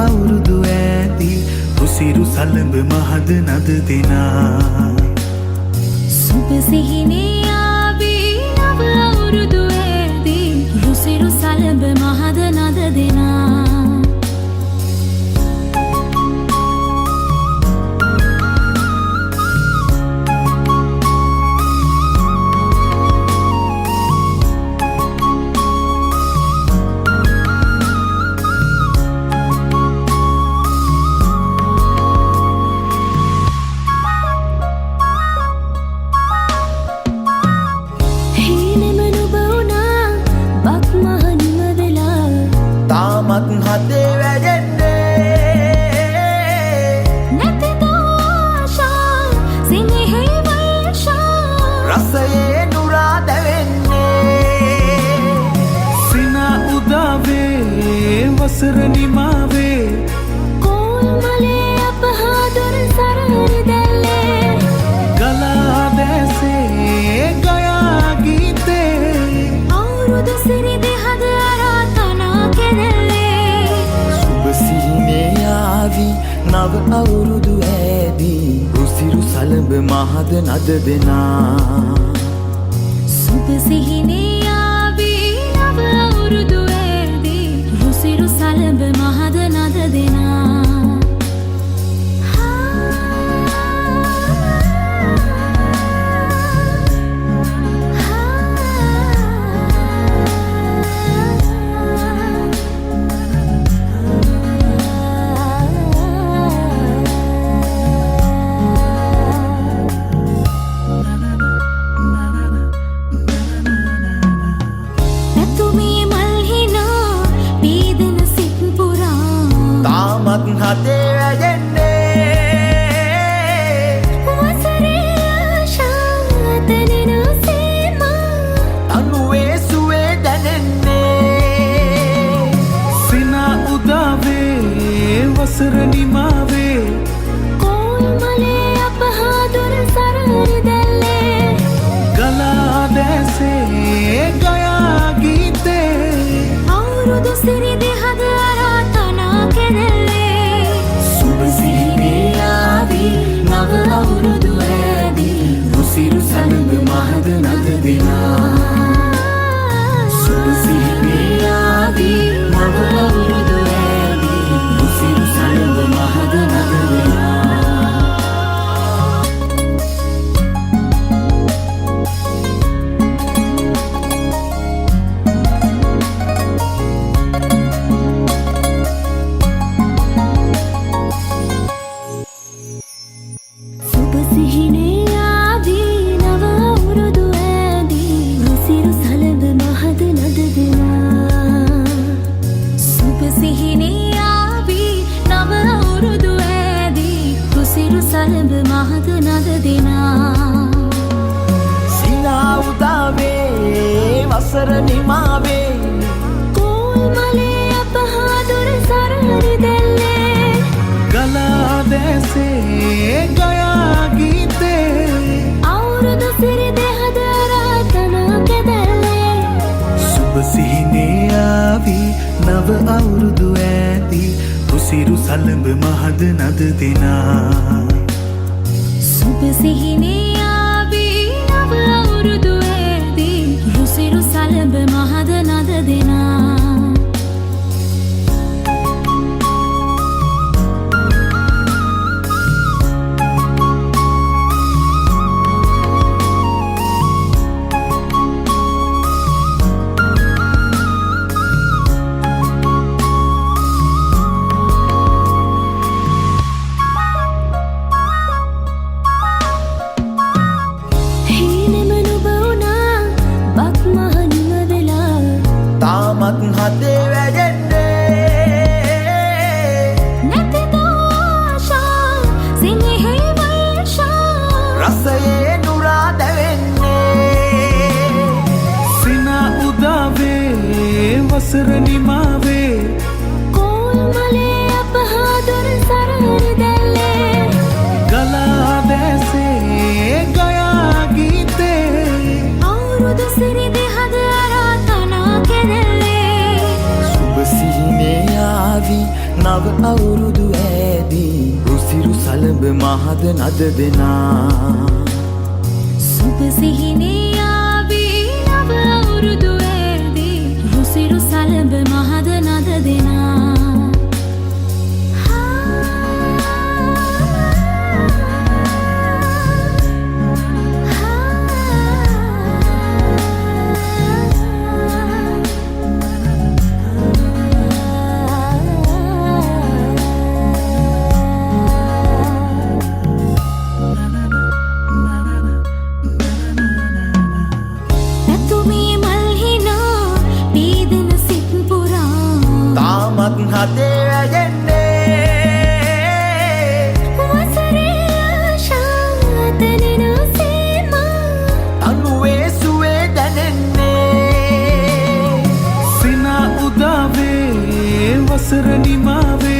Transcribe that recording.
අවුරුදු ඇති රුසිරු සලඹ මහද නද දෙනා සුබ සිහිනේ ආවේ නව අවුරුදු ඇති රුසිරු සලඹ මහද නද දෙනා තාමත් හදේ වැඩෙන්නේ නැතිද ආශා සිනහේ වර්ෂා රසයේ නුරා දැවෙන්නේ සිනා උදාවේ වසර නිමාවේ කෝල්මලේ අපහා දොර සරහරි දැල්ලේ ගලා දැසේ ගයා ගීතේ අවුරුදු සිරිදි හද නව අවුරුදු ඇදී රුසිරු සලඹ මහද නද දෙනා සුබ සිහිනේ ආවේ නව අවුරුදු ඇදී රුසිරු සලඹ මහද නද දෙනා හදේ වැඩෙන්නේ වසරේ ආශා තනෙන සීමා අනුවේ සුවේ දැනෙන්නේ සිනා උදාවේ වසර නිමාවේ කෝල්මලේ අපහා දොර සරහරි දැල්ලේ ගලා දැසේ ගයා ගීතේ අවුරුදු සිරිදි හද අරාතනා කෙරෙල්ලේ නව අවුරුදු ඇදී රුසිරු සලඹ මහද නද දෙනා සුබ සිහිනේ ආදී නව අවුරුදු ඇදී රුසිරු සලඹ මහද නද දෙනා සලඹ මහද නද දෙනා සිනා උදාවේ වසර නිමාවේ කෝල්මලේ අපහා දොර සරහරි දැල්ලේ ගලා දැසේ ගයා ගීතේ අවුරුදු සිරිදි හද අරාතනා කෙරෙල්ලේ සුබ සිහිනේ ආවී නව අවුරුදු ඇති රුසිරු සලඹ මහද නද දෙනා සුබ සිහිනේ ආවේ නව අවුරුදු ඇදී රුසිරු සලඹ මහද නද දෙනා තාමත් හදේ වැඩෙන්නේ නැතිද ආශා සිනහේ වර්ෂා රසයේ නුරා දැවෙන්නේ සිනා උදාවේ වසර නිමාවේ කෝල්මලේ අපහා දොර සරහරි දැල්ලේ ගලා දැසේ ගයා ගීතේ අවුරුදු සිරිදි හද අරාතනා කෙරෙල්ලේ සුබ සිහිනේ ආවී නව අවුරුදු ඇදී රුසිරු සලඹ මහද නද දෙනා සුබ සිහිනේ ආවේ නව අවුරුදු ඇදී රුසිරු සලඹ මහද නද දෙනා හතේ ඇයෙන්නේ වසරේ ආශා තනින සීමා තනුවේ සුවේ දැනෙන්නේ සිනා උදාවේ වසර නිමාවේ